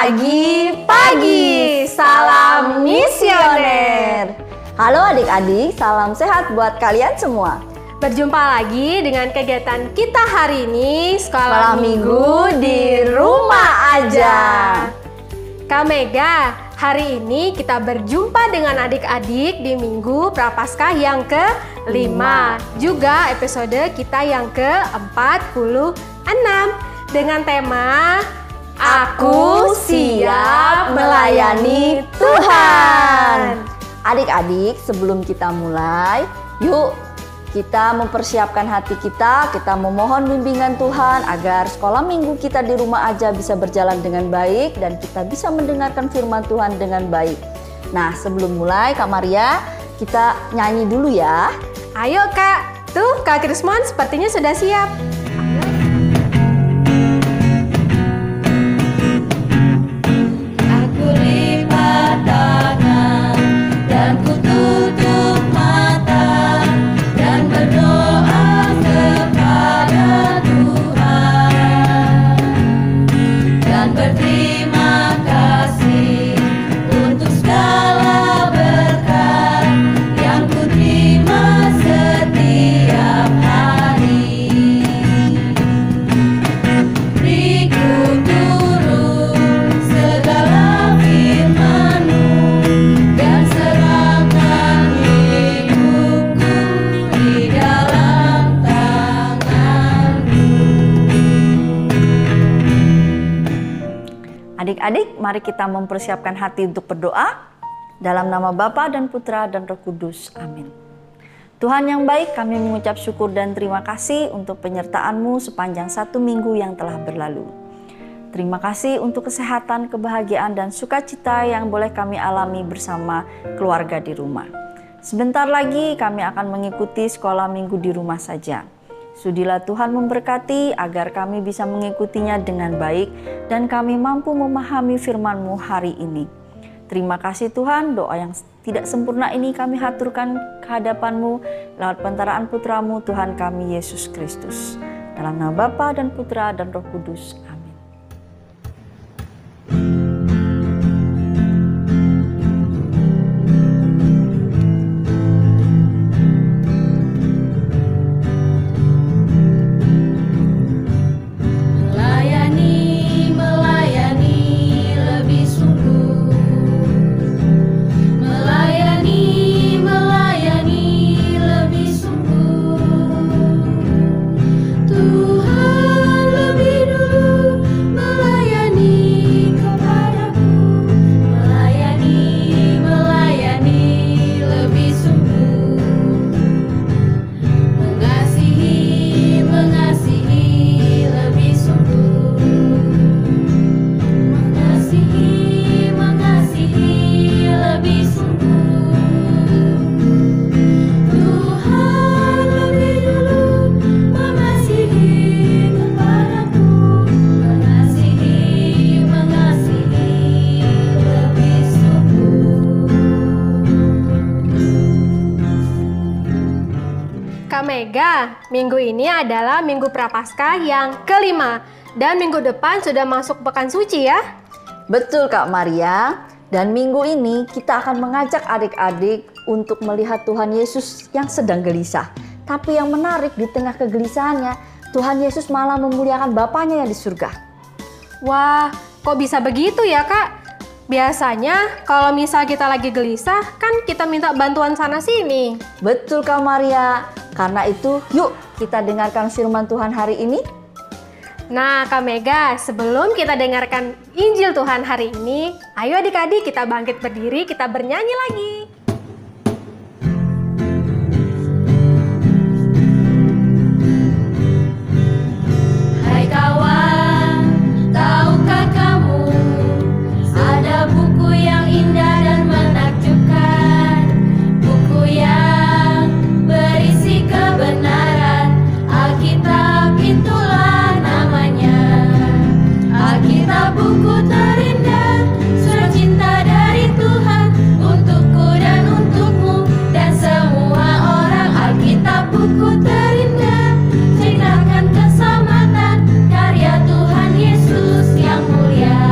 Pagi-pagi, salam misioner. Halo adik-adik, salam sehat buat kalian semua. Berjumpa lagi dengan kegiatan kita hari ini, Sekolah Minggu di rumah aja. Kak Mega, hari ini kita berjumpa dengan adik-adik di Minggu Prapaskah yang ke-5. Juga episode kita yang ke-46 dengan tema Aku siap melayani Tuhan. Adik-adik, sebelum kita mulai, yuk kita mempersiapkan hati kita memohon bimbingan Tuhan agar sekolah minggu kita di rumah aja bisa berjalan dengan baik dan kita bisa mendengarkan firman Tuhan dengan baik. Nah, sebelum mulai Kak Maria, kita nyanyi dulu ya. Ayo Kak, tuh Kak Krismon sepertinya sudah siap. Adik-adik, mari kita mempersiapkan hati untuk berdoa. Dalam nama Bapa dan Putra dan Roh Kudus. Amin. Tuhan yang baik, kami mengucap syukur dan terima kasih untuk penyertaan-Mu sepanjang 1 minggu yang telah berlalu. Terima kasih untuk kesehatan, kebahagiaan, dan sukacita yang boleh kami alami bersama keluarga di rumah. Sebentar lagi kami akan mengikuti sekolah minggu di rumah saja. Sudilah Tuhan memberkati agar kami bisa mengikutinya dengan baik dan kami mampu memahami firman-Mu hari ini. Terima kasih Tuhan, doa yang tidak sempurna ini kami haturkan ke hadapan-Mu lewat pentaraan Putra-Mu Tuhan kami Yesus Kristus. Dalam nama Bapa dan Putra dan Roh Kudus. Amin. Kak Mega, minggu ini adalah Minggu Prapaskah yang ke-5 dan minggu depan sudah masuk pekan suci ya? Betul Kak Maria, dan minggu ini kita akan mengajak adik-adik untuk melihat Tuhan Yesus yang sedang gelisah. Tapi yang menarik di tengah kegelisahannya, Tuhan Yesus malah memuliakan Bapanya yang di surga. Wah, kok bisa begitu ya Kak? Biasanya kalau misal kita lagi gelisah, kan kita minta bantuan sana sini. Betul Kak Maria, karena itu yuk kita dengarkan firman Tuhan hari ini. Nah Kak Mega, sebelum kita dengarkan Injil Tuhan hari ini, ayo adik-adik kita bangkit berdiri, kita bernyanyi lagi. Hai kawan, tahukah kamu ada buku yang indah dan menakjubkan, buku yang berisi kebenaran, Alkitab itulah namanya. Alkitab buku terindah, surat cinta dari Tuhan untukku dan untukmu dan semua orang. Alkitab buku terindah, ceritakan keselamatan karya Tuhan Yesus yang mulia.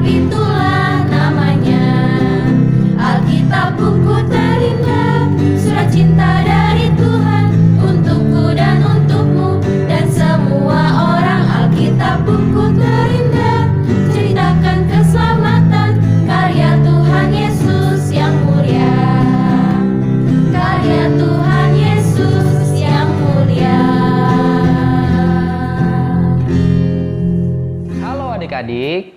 itulah namanya. Alkitab buku terindah, surat cinta dari Tuhan untukku dan untukmu dan semua orang. Alkitab buku terindah, ceritakan keselamatan karya Tuhan Yesus yang mulia. Karya Tuhan Yesus yang mulia. Halo adik-adik,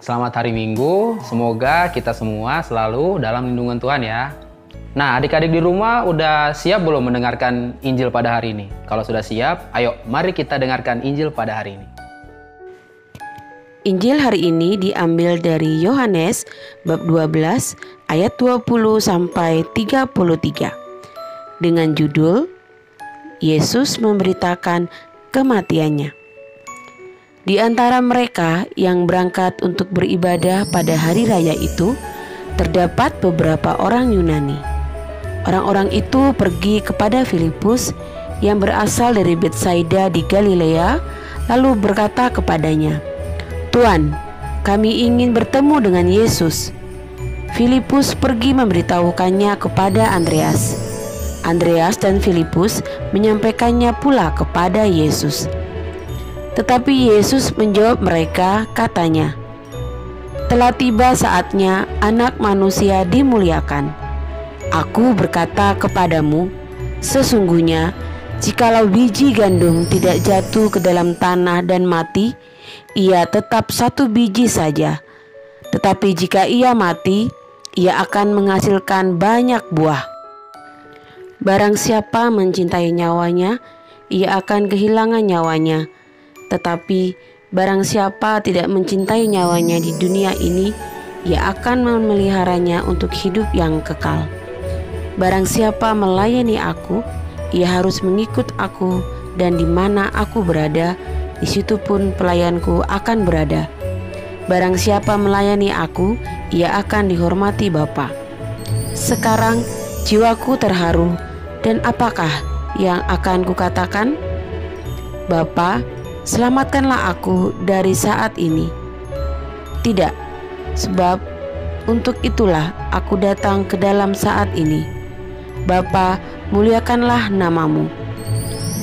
selamat hari Minggu. Semoga kita semua selalu dalam lindungan Tuhan ya. Nah, adik-adik di rumah udah siap belum mendengarkan Injil pada hari ini? Kalau sudah siap, ayo mari kita dengarkan Injil pada hari ini. Injil hari ini diambil dari Yohanes bab 12 ayat 20 sampai 33 dengan judul Yesus memberitakan kematiannya. Di antara mereka yang berangkat untuk beribadah pada hari raya itu terdapat beberapa orang Yunani. Orang-orang itu pergi kepada Filipus yang berasal dari Betsaida di Galilea, lalu berkata kepadanya, "Tuan, kami ingin bertemu dengan Yesus." Filipus pergi memberitahukannya kepada Andreas. Andreas dan Filipus menyampaikannya pula kepada Yesus. Tetapi Yesus menjawab mereka, katanya, "Telah tiba saatnya Anak Manusia dimuliakan. Aku berkata kepadamu, sesungguhnya jikalau biji gandum tidak jatuh ke dalam tanah dan mati, ia tetap satu biji saja. Tetapi jika ia mati, ia akan menghasilkan banyak buah. Barang siapa mencintai nyawanya, ia akan kehilangan nyawanya. Tetapi barang siapa tidak mencintai nyawanya di dunia ini, ia akan memeliharanya untuk hidup yang kekal. Barang siapa melayani aku, ia harus mengikut aku, dan di mana aku berada, di situ pun pelayanku akan berada. Barang siapa melayani aku, ia akan dihormati Bapa." Sekarang jiwaku terharu, dan apakah yang akan kukatakan? "Bapa, selamatkanlah aku dari saat ini." Tidak, sebab untuk itulah aku datang ke dalam saat ini. Bapa, muliakanlah namamu.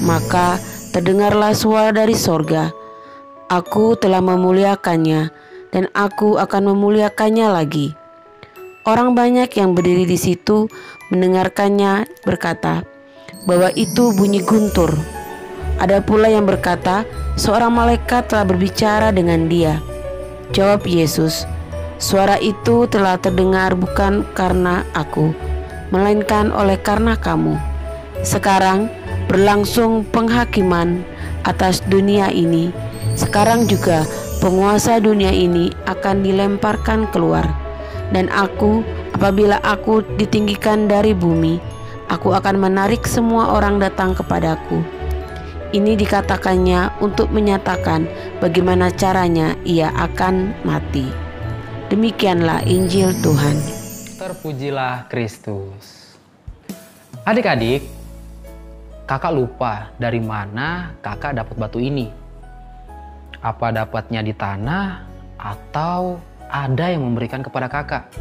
Maka terdengarlah suara dari sorga, "Aku telah memuliakannya, dan aku akan memuliakannya lagi." Orang banyak yang berdiri di situ mendengarkannya berkata bahwa itu bunyi guntur. Ada pula yang berkata, "Seorang malaikat telah berbicara dengan dia." Jawab Yesus, "Suara itu telah terdengar bukan karena aku, melainkan oleh karena kamu. Sekarang berlangsung penghakiman atas dunia ini. Sekarang juga penguasa dunia ini akan dilemparkan keluar. Dan aku, apabila aku ditinggikan dari bumi, aku akan menarik semua orang datang kepadaku." Ini dikatakannya untuk menyatakan bagaimana caranya ia akan mati. Demikianlah Injil Tuhan. Terpujilah Kristus. Adik-adik, kakak lupa dari mana kakak dapat batu ini. Apa dapatnya di tanah atau ada yang memberikan kepada kakak?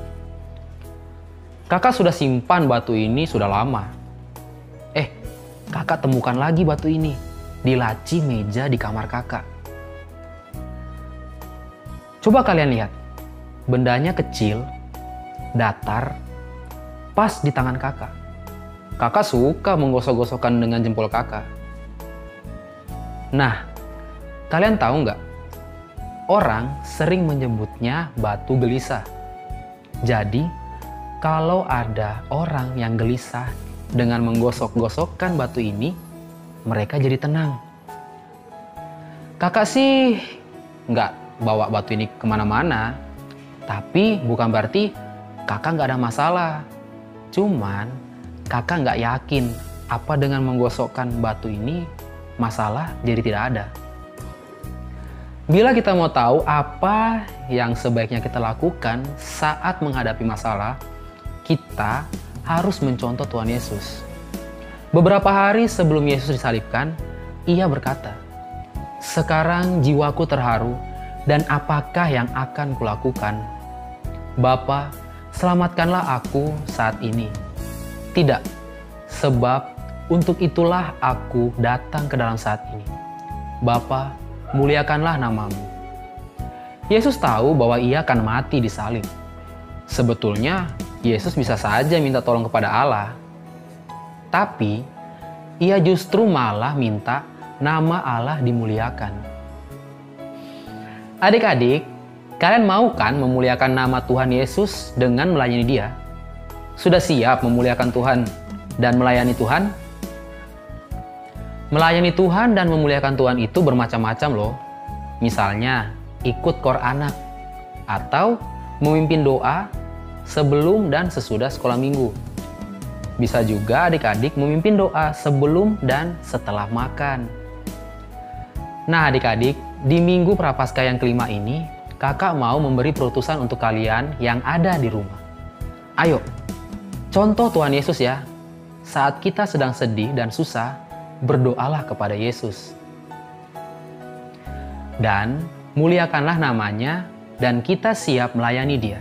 Kakak sudah simpan batu ini sudah lama. Kakak temukan lagi batu ini di laci meja di kamar kakak. Coba kalian lihat, bendanya kecil, datar, pas di tangan kakak. Kakak suka menggosok-gosokkan dengan jempol kakak. Nah, kalian tahu nggak? Orang sering menyebutnya batu gelisah. Jadi, kalau ada orang yang gelisah dengan menggosok-gosokkan batu ini, mereka jadi tenang. Kakak sih nggak bawa batu ini kemana-mana, tapi bukan berarti kakak nggak ada masalah. Cuman kakak nggak yakin apa dengan menggosokkan batu ini masalah jadi tidak ada. Bila kita mau tahu apa yang sebaiknya kita lakukan saat menghadapi masalah, kita harus mencontoh Tuhan Yesus. Beberapa hari sebelum Yesus disalibkan, ia berkata, "Sekarang jiwaku terharu, dan apakah yang akan kulakukan? Bapa, selamatkanlah aku saat ini. Tidak, sebab untuk itulah aku datang ke dalam saat ini. Bapa, muliakanlah namamu. Yesus tahu bahwa ia akan mati di salib. Sebetulnya, Yesus bisa saja minta tolong kepada Allah. Tapi, ia justru malah minta nama Allah dimuliakan. Adik-adik, kalian mau kan memuliakan nama Tuhan Yesus dengan melayani Dia? Sudah siap memuliakan Tuhan dan melayani Tuhan? Melayani Tuhan dan memuliakan Tuhan itu bermacam-macam loh. Misalnya, ikut kor anak, atau memimpin doa sebelum dan sesudah sekolah minggu. Bisa juga adik-adik memimpin doa sebelum dan setelah makan. Nah adik-adik, di minggu Prapaskah yang kelima ini, kakak mau memberi perutusan untuk kalian yang ada di rumah. Ayo, contoh Tuhan Yesus ya. Saat kita sedang sedih dan susah, berdoalah kepada Yesus. Dan muliakanlah namanya dan kita siap melayani Dia.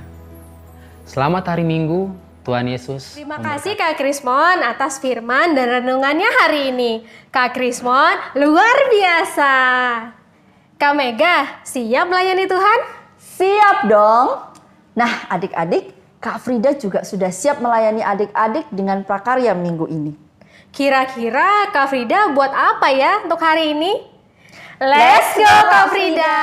Selamat hari Minggu, Tuhan Yesus. Terima kasih Kak Krismon atas firman dan renungannya hari ini. Kak Krismon luar biasa. Kak Mega, siap melayani Tuhan? Siap dong. Nah adik-adik, Kak Frida juga sudah siap melayani adik-adik dengan prakarya minggu ini. Kira-kira Kak Frida buat apa ya untuk hari ini? Let's go Kak Frida!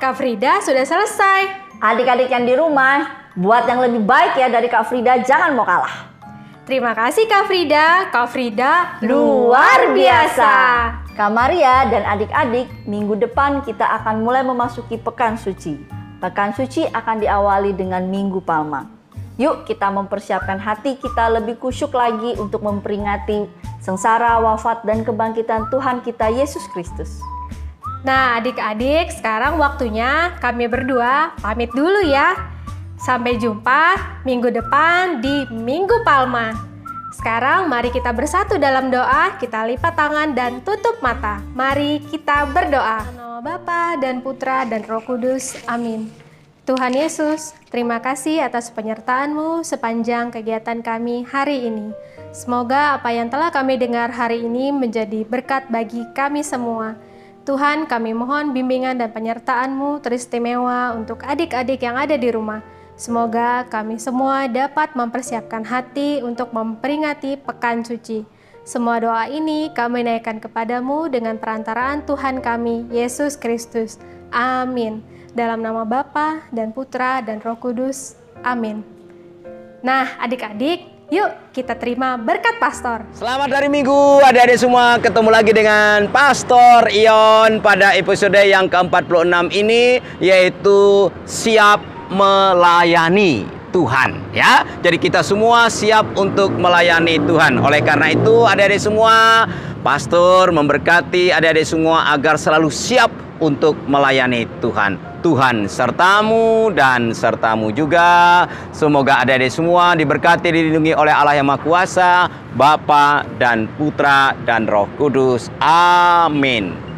Kak Frida sudah selesai. Adik-adik yang di rumah, buat yang lebih baik ya dari Kak Frida, jangan mau kalah. Terima kasih Kak Frida. Kak Frida Luar biasa. Kak Maria dan adik-adik, minggu depan kita akan mulai memasuki Pekan Suci. Pekan Suci akan diawali dengan Minggu Palma. Yuk kita mempersiapkan hati kita lebih kusyuk lagi untuk memperingati sengsara, wafat, dan kebangkitan Tuhan kita Yesus Kristus. Nah adik-adik, sekarang waktunya kami berdua pamit dulu ya. Sampai jumpa minggu depan di Minggu Palma. Sekarang mari kita bersatu dalam doa, kita lipat tangan dan tutup mata. Mari kita berdoa. Nama Bapa dan Putra dan Roh Kudus. Amin. Tuhan Yesus, terima kasih atas penyertaan-Mu sepanjang kegiatan kami hari ini. Semoga apa yang telah kami dengar hari ini menjadi berkat bagi kami semua. Tuhan, kami mohon bimbingan dan penyertaan-Mu teristimewa untuk adik-adik yang ada di rumah. Semoga kami semua dapat mempersiapkan hati untuk memperingati Pekan Suci. Semua doa ini kami naikkan kepadamu dengan perantaraan Tuhan kami, Yesus Kristus. Amin. Dalam nama Bapa dan Putra dan Roh Kudus. Amin. Nah, adik-adik, yuk kita terima berkat pastor. Selamat hari Minggu, adik-adik semua. Ketemu lagi dengan Pastor Ion pada episode yang ke-46 ini, yaitu siap melayani Tuhan, ya. Jadi kita semua siap untuk melayani Tuhan. Oleh karena itu, adik-adik semua, pastor memberkati adik-adik semua agar selalu siap untuk melayani Tuhan. Tuhan sertamu dan sertamu juga. Semoga adik-adik semua diberkati, dilindungi oleh Allah yang Maha Kuasa, Bapa dan Putra dan Roh Kudus. Amin.